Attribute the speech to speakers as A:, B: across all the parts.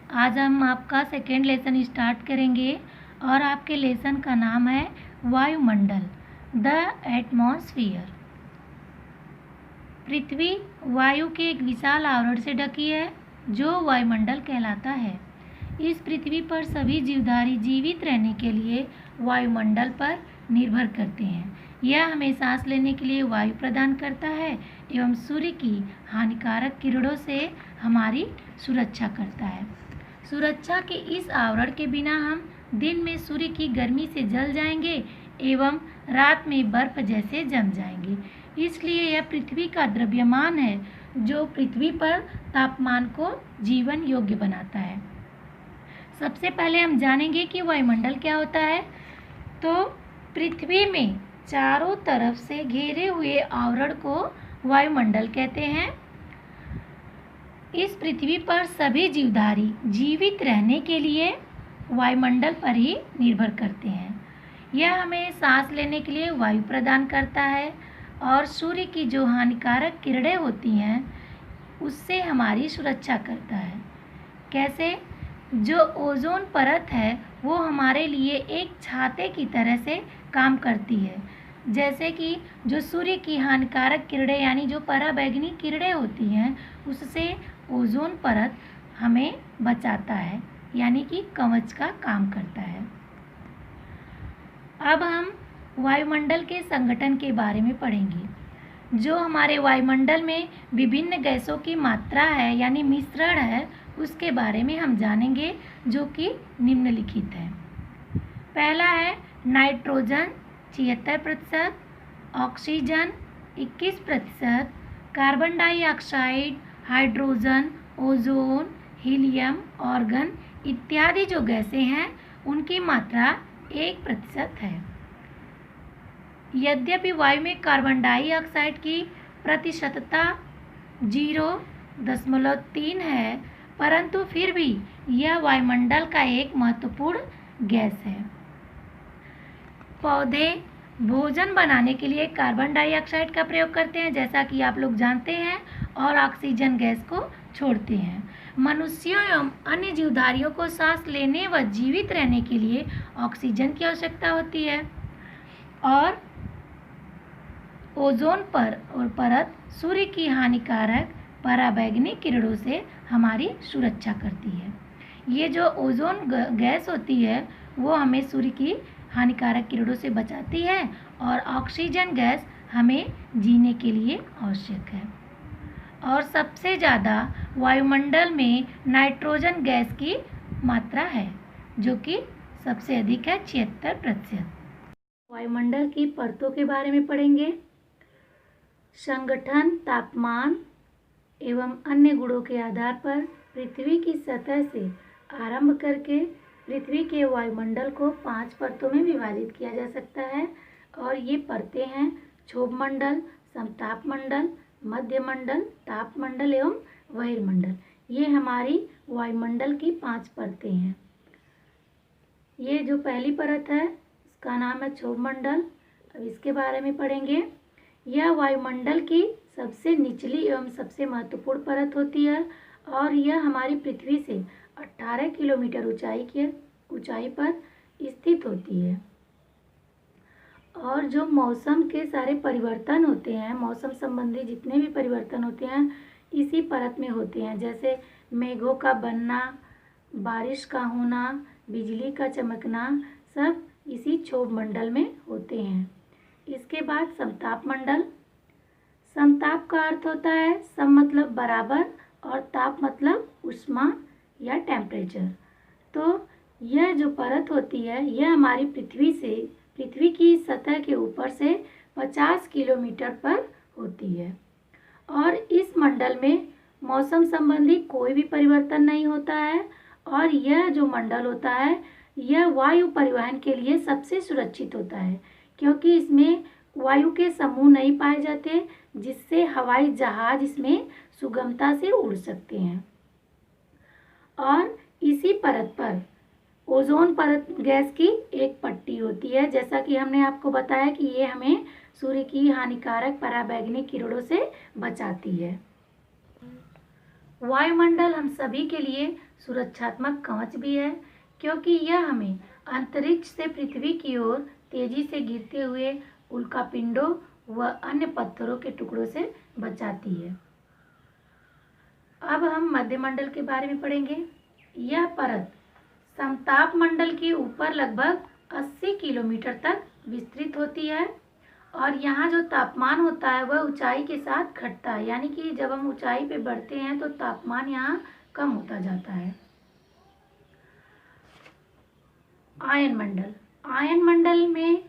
A: आज हम आपका सेकेंड लेसन स्टार्ट करेंगे और आपके लेसन का नाम है वायुमंडल, द एटमॉस्फेयर। पृथ्वी वायु के एक विशाल आवरण से ढकी है जो वायुमंडल कहलाता है। इस पृथ्वी पर सभी जीवधारी जीवित रहने के लिए वायुमंडल पर निर्भर करते हैं। यह हमें सांस लेने के लिए वायु प्रदान करता है एवं सूर्य की हानिकारक किरणों से हमारी सुरक्षा करता है। सुरक्षा के इस आवरण के बिना हम दिन में सूर्य की गर्मी से जल जाएंगे एवं रात में बर्फ जैसे जम जाएंगे। इसलिए यह पृथ्वी का द्रव्यमान है जो पृथ्वी पर तापमान को जीवन योग्य बनाता है। सबसे पहले हम जानेंगे कि वायुमंडल क्या होता है। तो पृथ्वी में चारों तरफ से घेरे हुए आवरण को वायुमंडल कहते हैं। इस पृथ्वी पर सभी जीवधारी जीवित रहने के लिए वायुमंडल पर ही निर्भर करते हैं। यह हमें सांस लेने के लिए वायु प्रदान करता है और सूर्य की जो हानिकारक किरणें होती हैं उससे हमारी सुरक्षा करता है। कैसे? जो ओजोन परत है वो हमारे लिए एक छाते की तरह से काम करती है। जैसे कि जो सूर्य की हानिकारक किरणें यानी जो पराबैंगनी किरणें होती हैं उससे ओजोन परत हमें बचाता है, यानी कि कवच का काम करता है। अब हम वायुमंडल के संगठन के बारे में पढ़ेंगे। जो हमारे वायुमंडल में विभिन्न गैसों की मात्रा है यानी मिश्रण है उसके बारे में हम जानेंगे, जो कि निम्नलिखित है। पहला है nitrogen 76%, oxygen 21%, carbon dioxide, hydrogen, ozone, helium, organ इत्यादि जो गैसें हैं उनकी मात्रा 1% है। यद्यपि वायु में कार्बन डाइऑक्साइड की प्रतिशतता 0.3 है, परंतु फिर भी यह वायुमंडल का एक महत्वपूर्ण गैस है। पौधे भोजन बनाने के लिए कार्बन डाइऑक्साइड का प्रयोग करते हैं, जैसा कि आप लोग जानते हैं, और ऑक्सीजन गैस को छोड़ते हैं। मनुष्यों एवं अन्य जीवधारियों को सांस लेने व जीवित रहने के लिए ऑक्सीजन की आवश्यकता होती है और ओजोन परत सूर्य की हानिकारक पराबैंगनी किरणों से हमारी सुरक्षा करती है। ये जो ओजोन गैस होती है वो हमें सूर्य की हानिकारक किरणों से बचाती है और ऑक्सीजन गैस हमें जीने के लिए आवश्यक है। और सबसे ज़्यादा वायुमंडल में नाइट्रोजन गैस की मात्रा है जो कि सबसे अधिक है 76%। वायुमंडल की परतों के बारे में पढ़ेंगे। संगठन, तापमान एवं अन्य गुणों के आधार पर पृथ्वी की सतह से आरंभ करके पृथ्वी के वायुमंडल को 5 परतों में विभाजित किया जा सकता है और ये परतें हैं क्षोभमंडल, समतापमंडल, मध्यमंडल, तापमंडल एवं बहिर्मंडल। ये हमारी वायुमंडल की 5 परतें हैं। ये जो पहली परत है इसका नाम है क्षोभमंडल। अब इसके बारे में पढ़ेंगे। यह वायुमंडल की सबसे निचली एवं सबसे महत्वपूर्ण परत होती है और यह हमारी पृथ्वी से 18 किलोमीटर ऊंचाई पर स्थित होती है। और जो मौसम के सारे परिवर्तन होते हैं, मौसम संबंधी जितने भी परिवर्तन होते हैं इसी परत में होते हैं, जैसे मेघों का बनना, बारिश का होना, बिजली का चमकना, सब इसी क्षोभमंडल में होते हैं। इसके बाद समतापमंडल। समताप का अर्थ होता है सम मतलब बराबर और ताप मतलब ऊष्मा या टेम्परेचर। तो यह जो परत होती है यह हमारी पृथ्वी की सतह के ऊपर से 50 किलोमीटर पर होती है और इस मंडल में मौसम संबंधी कोई भी परिवर्तन नहीं होता है और यह जो मंडल होता है यह वायु परिवहन के लिए सबसे सुरक्षित होता है, क्योंकि इसमें वायु के समूह नहीं पाए जाते जिससे हवाई जहाज इसमें सुगमता से उड़ सकते हैं। और इसी परत पर ओजोन परत गैस की एक पट्टी होती है, जैसा कि हमने आपको बताया कि ये हमें सूर्य की हानिकारक पराबैंगनी किरणों से बचाती है। वायुमंडल हम सभी के लिए सुरक्षात्मक कवच भी है, क्योंकि यह हमें अंतरिक्ष से पृथ्वी की ओर तेजी से गिरते हुए उल्कापिंडों व अन्य पत्थरों के टुकड़ों से बचाती है। अब हम मध्यमंडल के बारे में पढ़ेंगे। यह परत समताप मंडल के ऊपर लगभग 80 किलोमीटर तक विस्तृत होती है और यहाँ जो तापमान होता है वह ऊंचाई के साथ घटता है, यानी कि जब हम ऊंचाई पे बढ़ते हैं तो तापमान यहाँ कम होता जाता है। आयन मंडल। आयन मंडल में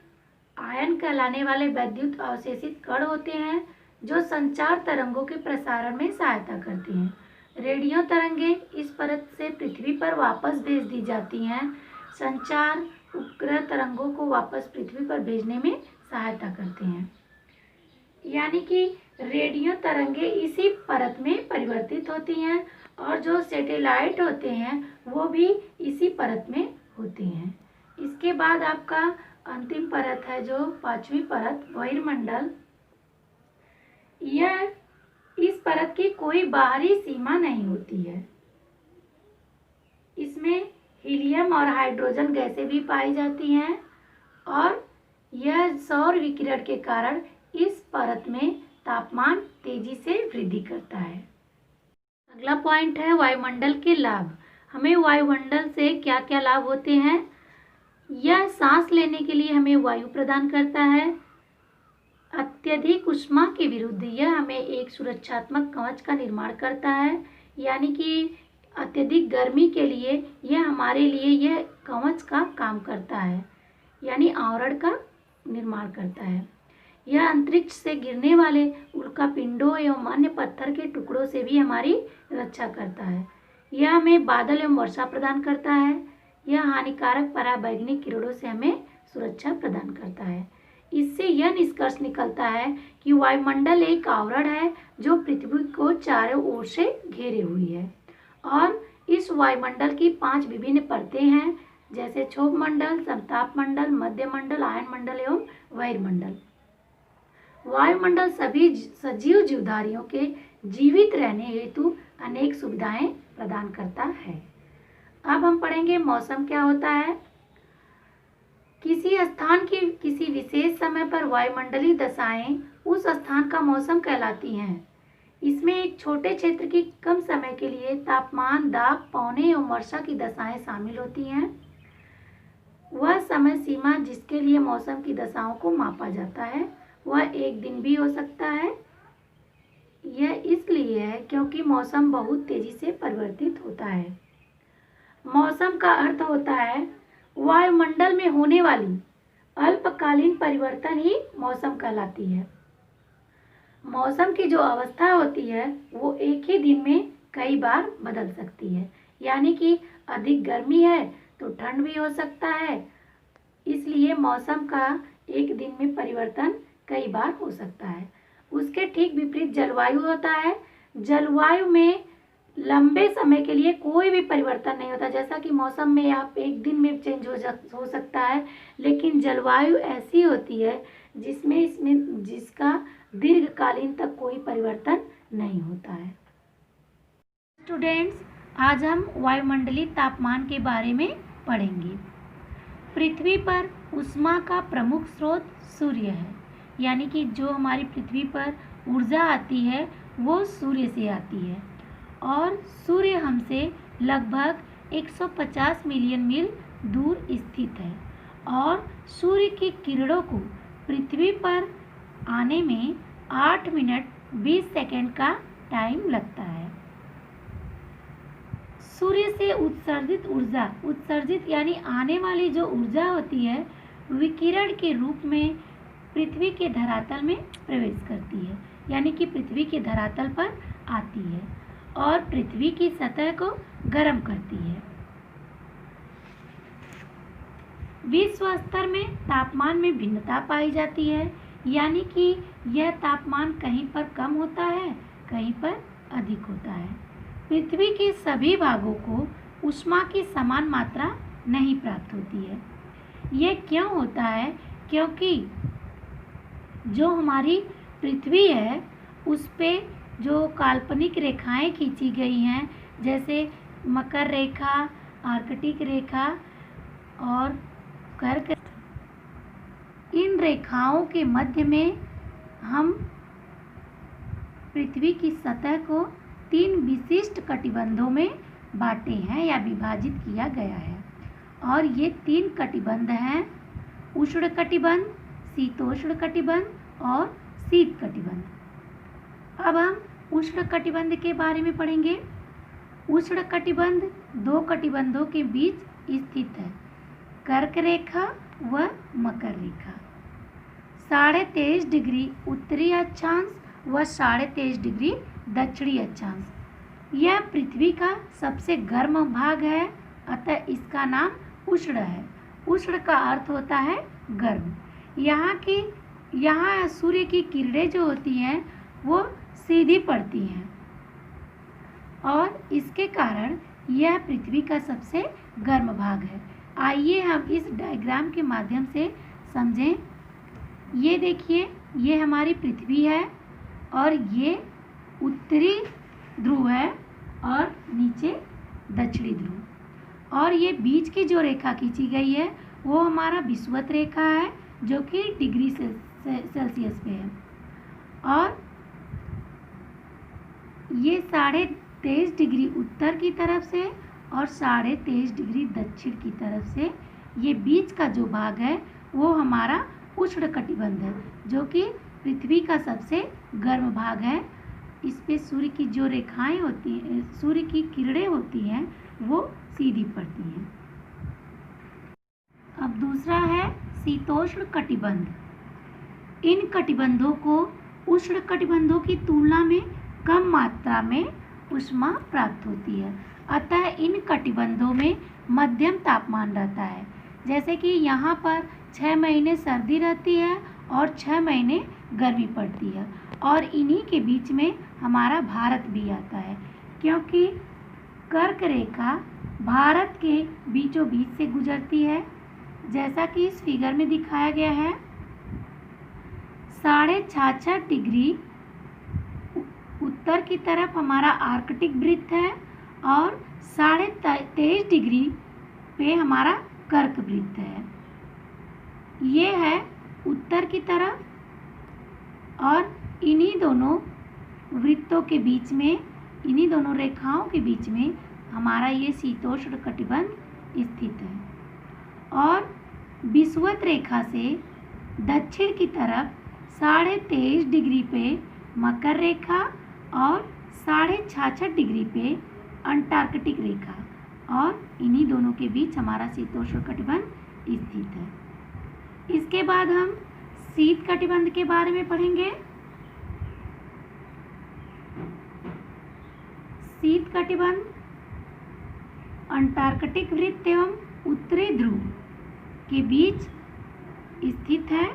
A: आयन कहलाने वाले विद्युत अवशेषित कण होते हैं जो संचार तरंगों के प्रसारण में सहायता करते हैं। रेडियो तरंगें इस परत से पृथ्वी पर वापस भेज दी जाती हैं। संचार उपग्रह तरंगों को वापस पृथ्वी पर भेजने में सहायता करते हैं, यानी कि रेडियो तरंगें इसी परत में परिवर्तित होती हैं और जो सैटेलाइट होते हैं वो भी इसी परत में होते हैं। इसके बाद आपका अंतिम परत है जो 5वीं परत बहिर्मंडल। यह इस परत की कोई बाहरी सीमा नहीं होती है। इसमें हीलियम और हाइड्रोजन गैसें भी पाई जाती हैं और यह सौर विकिरण के कारण इस परत में तापमान तेजी से वृद्धि करता है। अगला पॉइंट है वायुमंडल के लाभ। हमें वायुमंडल से क्या क्या लाभ होते हैं? यह सांस लेने के लिए हमें वायु प्रदान करता है। अत्यधिक ऊष्मा के विरुद्ध यह हमें एक सुरक्षात्मक कवच का निर्माण करता है, यानी कि अत्यधिक गर्मी के लिए यह हमारे लिए यह कवच का काम करता है, यानी आवरण का निर्माण करता है। यह अंतरिक्ष से गिरने वाले उल्कापिंडों एवं अन्य पत्थर के टुकड़ों से भी हमारी रक्षा करता है। यह हमें बादल एवं वर्षा प्रदान करता है। यह हानिकारक पराबैंगनी किरणों से हमें सुरक्षा प्रदान करता है। इससे यह निष्कर्ष निकलता है कि वायुमंडल एक आवरण है जो पृथ्वी को चारों ओर से घेरे हुई है और इस वायुमंडल की 5 विभिन्न परतें हैं, जैसे क्षोभ मंडल, समताप मंडल, मध्य मंडल, आयन मंडल एवं बहिर्मंडल। वायुमंडल सभी सजीव जीवधारियों के जीवित रहने हेतु अनेक सुविधाएं प्रदान करता है। अब हम पढ़ेंगे मौसम क्या होता है। किसी स्थान की किसी विशेष समय पर वायुमंडलीय दशाएं उस स्थान का मौसम कहलाती हैं। इसमें एक छोटे क्षेत्र की कम समय के लिए तापमान, दाब, पौने एवं वर्षा की दशाएं शामिल होती हैं। वह समय सीमा जिसके लिए मौसम की दशाओं को मापा जाता है वह एक दिन भी हो सकता है। यह इसलिए है क्योंकि मौसम बहुत तेजी से परिवर्तित होता है। मौसम का अर्थ होता है वायुमंडल में होने वाली अल्पकालीन परिवर्तन ही मौसम कहलाती है। मौसम की जो अवस्था होती है वो एक ही दिन में कई बार बदल सकती है, यानी कि अधिक गर्मी है तो ठंड भी हो सकता है। इसलिए मौसम का एक दिन में परिवर्तन कई बार हो सकता है। उसके ठीक विपरीत जलवायु होता है। जलवायु में लंबे समय के लिए कोई भी परिवर्तन नहीं होता। जैसा कि मौसम में आप एक दिन में चेंज हो सकता है, लेकिन जलवायु ऐसी होती है जिसका दीर्घकालीन तक कोई परिवर्तन नहीं होता है। स्टूडेंट्स, आज हम वायुमंडलीय तापमान के बारे में पढ़ेंगे। पृथ्वी पर ऊष्मा का प्रमुख स्रोत सूर्य है, यानी कि जो हमारी पृथ्वी पर ऊर्जा आती है वो सूर्य से आती है और सूर्य हमसे लगभग 150 मिलियन मील दूर स्थित है और सूर्य की किरणों को पृथ्वी पर आने में 8 मिनट 20 सेकंड का टाइम लगता है। सूर्य से उत्सर्जित यानी आने वाली जो ऊर्जा होती है विकिरण के रूप में पृथ्वी के धरातल में प्रवेश करती है, यानी कि पृथ्वी के धरातल पर आती है और पृथ्वी की सतह को गर्म करती है। विश्व स्तर में तापमान में भिन्नता पाई जाती है, यानी कि यह तापमान कहीं पर कम होता है, कहीं पर अधिक होता है। पृथ्वी के सभी भागों को ऊष्मा की समान मात्रा नहीं प्राप्त होती है। यह क्यों होता है? क्योंकि जो हमारी पृथ्वी है उस पे जो काल्पनिक रेखाएं खींची गई हैं, जैसे मकर रेखा, आर्कटिक रेखा और कर्क, इन रेखाओं के मध्य में हम पृथ्वी की सतह को 3 विशिष्ट कटिबंधों में बांटे हैं या विभाजित किया गया है। और ये 3 कटिबंध हैं: उष्ण कटिबंध, शीतोष्ण कटिबंध और शीत कटिबंध। अब हम उष्ण कटिबंध के बारे में पढ़ेंगे। उष्ण कटिबंध 2 कटिबंधों के बीच स्थित है, कर्क रेखा व मकर रेखा। 23.5 डिग्री उत्तरी अक्षांश व 23.5 डिग्री दक्षिणी अक्षांश। यह पृथ्वी का सबसे गर्म भाग है, अतः इसका नाम उष्ण है। उष्ण का अर्थ होता है गर्म। यहाँ सूर्य की किरणें जो होती हैं वो सीधी पड़ती हैं और इसके कारण यह पृथ्वी का सबसे गर्म भाग है। आइए हम इस डायग्राम के माध्यम से समझें। ये देखिए, ये हमारी पृथ्वी है और ये उत्तरी ध्रुव है और नीचे दक्षिणी ध्रुव। और ये बीच की जो रेखा खींची गई है वो हमारा विषुवत रेखा है, जो कि डिग्री सेल्सियस पे है। और ये 23.5 डिग्री उत्तर की तरफ से और 23.5 डिग्री दक्षिण की तरफ से ये बीच का जो भाग है वो हमारा उष्ण कटिबंध है, जो कि पृथ्वी का सबसे गर्म भाग है। इस पे सूर्य की जो रेखाएं होती हैं, सूर्य की किरणें होती हैं, वो सीधी पड़ती हैं। अब दूसरा है शीतोष्ण कटिबंध। इन कटिबंधों को उष्ण कटिबंधों की तुलना में कम मात्रा में ऊष्मा प्राप्त होती है, अतः इन कटिबंधों में मध्यम तापमान रहता है। जैसे कि यहाँ पर 6 महीने सर्दी रहती है और 6 महीने गर्मी पड़ती है। और इन्हीं के बीच में हमारा भारत भी आता है, क्योंकि कर्क रेखा भारत के बीचों बीच से गुजरती है, जैसा कि इस फिगर में दिखाया गया है। 66.5 डिग्री उत्तर की तरफ हमारा आर्कटिक वृत्त है और 23.5 डिग्री पे हमारा कर्क वृत्त है। ये है उत्तर की तरफ, और इन्हीं दोनों वृत्तों के बीच में, इन्हीं दोनों रेखाओं के बीच में हमारा ये शीतोष्ण कटिबंध स्थित है। और विषुवत रेखा से दक्षिण की तरफ 23.5 डिग्री पे मकर रेखा और 66.5 डिग्री पे अंटार्कटिक रेखा, और इन्हीं दोनों के बीच हमारा शीतोष्ण कटिबंध स्थित है। इसके बाद हम शीत कटिबंध के बारे में पढ़ेंगे। शीत कटिबंध अंटार्कटिक वृत्त एवं उत्तरी ध्रुव के बीच स्थित है।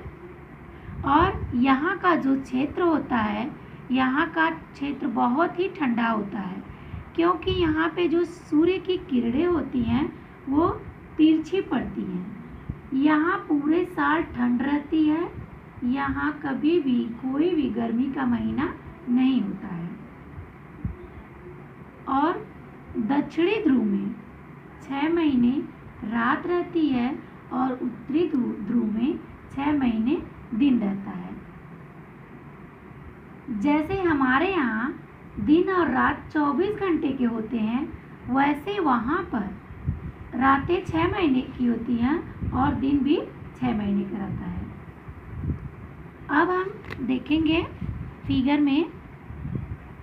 A: और यहाँ का जो क्षेत्र होता है, यहाँ का क्षेत्र बहुत ही ठंडा होता है, क्योंकि यहाँ पे जो सूर्य की किरणें होती हैं वो तिरछी पड़ती हैं। यहाँ पूरे साल ठंड रहती है, यहाँ कभी भी कोई भी गर्मी का महीना नहीं होता है। और दक्षिणी ध्रुव में 6 महीने रात रहती है और उत्तरी ध्रुव में 6 महीने दिन रहता है। जैसे हमारे यहाँ दिन और रात 24 घंटे के होते हैं, वैसे वहाँ पर रातें 6 महीने की होती हैं और दिन भी 6 महीने का रहता है। अब हम देखेंगे फिगर में,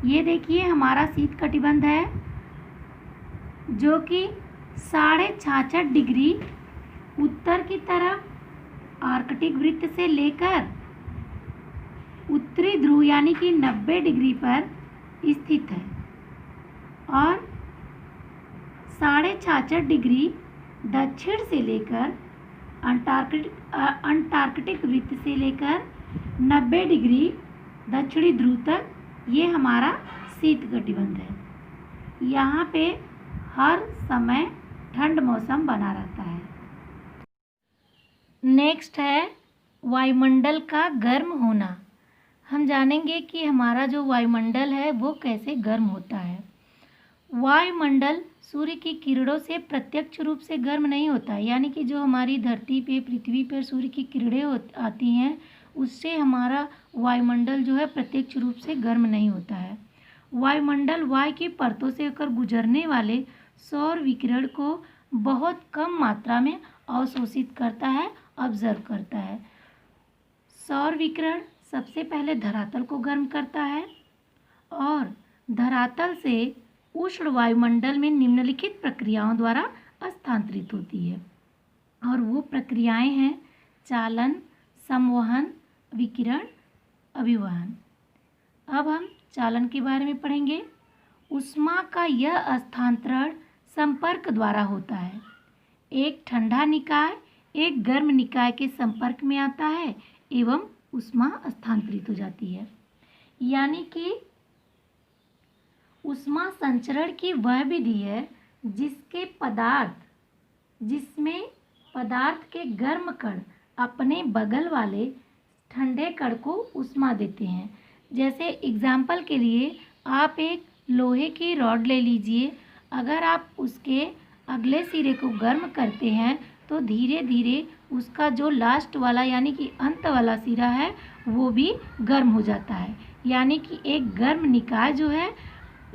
A: ये देखिए हमारा शीत कटिबंध है, जो कि 66.5 डिग्री उत्तर की तरफ आर्कटिक वृत्त से लेकर उत्तरी ध्रुव यानी कि 90 डिग्री पर स्थित है। और 66.5 डिग्री दक्षिण से लेकर अंटार्कटिक वृत्त से लेकर 90 डिग्री दक्षिणी ध्रुव तक ये हमारा शीत कटिबंध है। यहाँ पे हर समय ठंड मौसम बना रहता है। नेक्स्ट है वायुमंडल का गर्म होना। हम जानेंगे कि हमारा जो वायुमंडल है वो कैसे गर्म होता है। वायुमंडल सूर्य की किरणों से प्रत्यक्ष रूप से गर्म नहीं होता है, यानी कि जो हमारी धरती पे पृथ्वी पर सूर्य की किरणें आती हैं उससे हमारा वायुमंडल जो है प्रत्यक्ष रूप से गर्म नहीं होता है। वायुमंडल वायु की परतों से होकर गुजरने वाले सौर विकिरण को बहुत कम मात्रा में अवशोषित करता है, ऑब्जर्व करता है। सौर विकिरण सबसे पहले धरातल को गर्म करता है और धरातल से उष्ण वायुमंडल में निम्नलिखित प्रक्रियाओं द्वारा स्थानांतरित होती है, और वो प्रक्रियाएं हैं चालन, संवहन, विकिरण, अभिवहन। अब हम चालन के बारे में पढ़ेंगे। ऊष्मा का यह स्थानांतरण संपर्क द्वारा होता है। एक ठंडा निकाय एक गर्म निकाय के संपर्क में आता है एवं ऊष्मा स्थानांतरित हो जाती है। यानी कि ऊष्मा संचरण की वह विधि है जिसमें पदार्थ के गर्म कण अपने बगल वाले ठंडे कण को ऊष्मा देते हैं। जैसे एग्जाम्पल के लिए आप एक लोहे की रॉड ले लीजिए, अगर आप उसके अगले सिरे को गर्म करते हैं तो धीरे धीरे उसका जो लास्ट वाला यानी कि अंत वाला सिरा है वो भी गर्म हो जाता है। यानी कि एक गर्म निकाय जो है,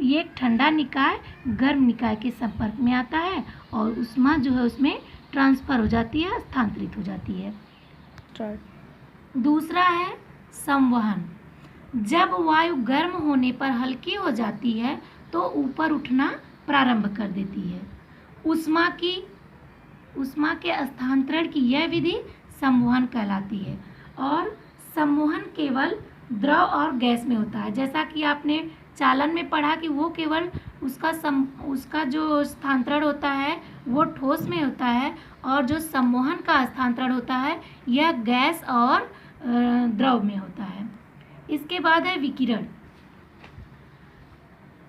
A: ये एक ठंडा निकाय गर्म निकाय के संपर्क में आता है और ऊष्मा जो है उसमें ट्रांसफ़र हो जाती है, स्थानांतरित हो जाती है। दूसरा है संवहन। जब वायु गर्म होने पर हल्की हो जाती है तो ऊपर उठना प्रारंभ कर देती है। ऊष्मा के स्थानांतरण की यह विधि संवहन कहलाती है, और संवहन केवल द्रव और गैस में होता है। जैसा कि आपने चालन में पढ़ा कि वो केवल उसका जो स्थानांतरण होता है वो ठोस में होता है, और जो संवहन का स्थानांतरण होता है यह गैस और द्रव में होता है। इसके बाद है विकिरण।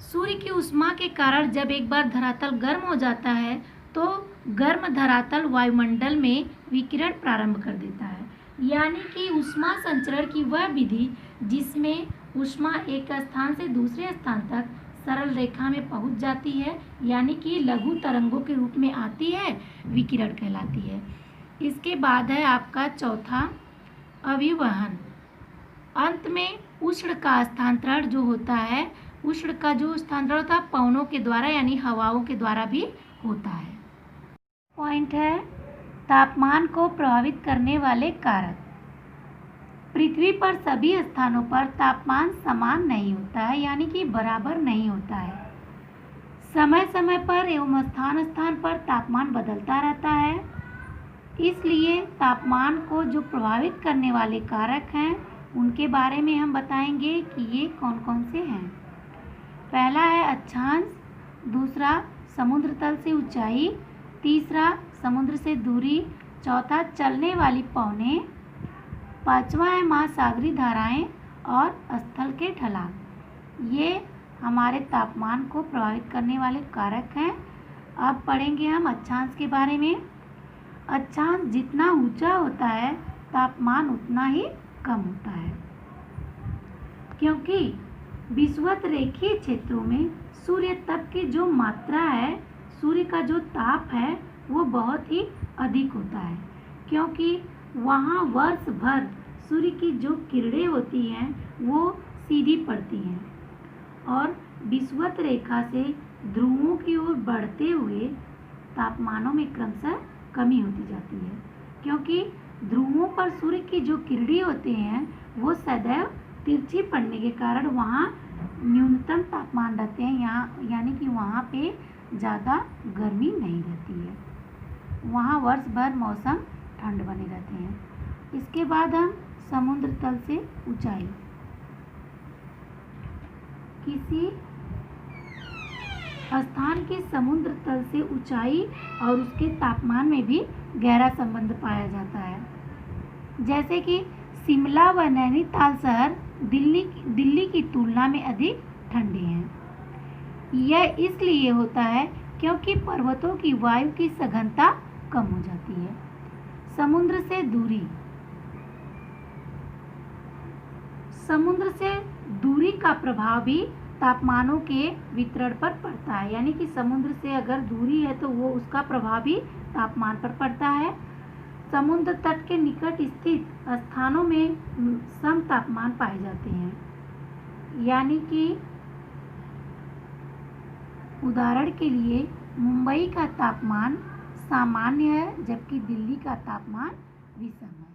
A: सूर्य की ऊष्मा के कारण जब एक बार धरातल गर्म हो जाता है तो गर्म धरातल वायुमंडल में विकिरण प्रारंभ कर देता है। यानी कि ऊष्मा संचरण की वह विधि जिसमें ऊष्मा एक स्थान से दूसरे स्थान तक सरल रेखा में पहुंच जाती है, यानी कि लघु तरंगों के रूप में आती है, विकिरण कहलाती है। इसके बाद है आपका चौथा अभिवहन। अंत में उष्ण का स्थानांतरण जो होता है, उष्ण का जो स्थानांतरण होता है पवनों के द्वारा यानी हवाओं के द्वारा भी होता है। पॉइंट है तापमान को प्रभावित करने वाले कारक। पृथ्वी पर सभी स्थानों पर तापमान समान नहीं होता है, यानी कि बराबर नहीं होता है। समय समय पर एवं स्थान स्थान पर तापमान बदलता रहता है। इसलिए तापमान को जो प्रभावित करने वाले कारक हैं उनके बारे में हम बताएंगे कि ये कौन कौन से हैं। पहला है अक्षांश, दूसरा समुद्र तल से ऊंचाई, तीसरा समुद्र से दूरी, चौथा चलने वाली पवनें, पांचवा है महासागरीय धाराएं और स्थल के ढलान। ये हमारे तापमान को प्रभावित करने वाले कारक हैं। अब पढ़ेंगे हम अक्षांश के बारे में। अक्षांश जितना ऊंचा होता है तापमान उतना ही कम होता है, क्योंकि विषुवत रेखीय क्षेत्रों में सूर्य तप की जो मात्रा है, सूर्य का जो ताप है वो बहुत ही अधिक होता है, क्योंकि वहाँ वर्ष भर सूर्य की जो किरणें होती हैं वो सीधी पड़ती हैं और विषुवत रेखा से ध्रुवों की ओर बढ़ते हुए तापमानों में क्रमशः कमी होती जाती है, क्योंकि ध्रुवों पर सूर्य की जो किरणें होती हैं वो सदैव तिरछी पड़ने के कारण वहाँ न्यूनतम तापमान रहते हैं, यहाँ यानी कि वहाँ पे ज़्यादा गर्मी नहीं रहती है, वहाँ वर्ष भर मौसम ठंड बने रहते हैं। इसके बाद हम समुद्र तल से ऊंचाई। किसी स्थान की समुद्र तल से ऊंचाई और उसके तापमान में भी गहरा संबंध पाया जाता है। जैसे कि शिमला व नैनीताल शहर दिल्ली की तुलना में अधिक ठंडे हैं। यह इसलिए होता है क्योंकि पर्वतों की वायु की सघनता कम हो जाती है। समुद्र से दूरी। समुद्र से दूरी का प्रभाव भी तापमानों के वितरण पर पड़ता है, यानी कि समुद्र से अगर दूरी है तो वो उसका प्रभाव भी तापमान पर पड़ता है। समुद्र तट के निकट स्थित स्थानों में सम तापमान पाए जाते हैं, यानी कि उदाहरण के लिए मुंबई का तापमान सामान्य है जबकि दिल्ली का तापमान विषम है।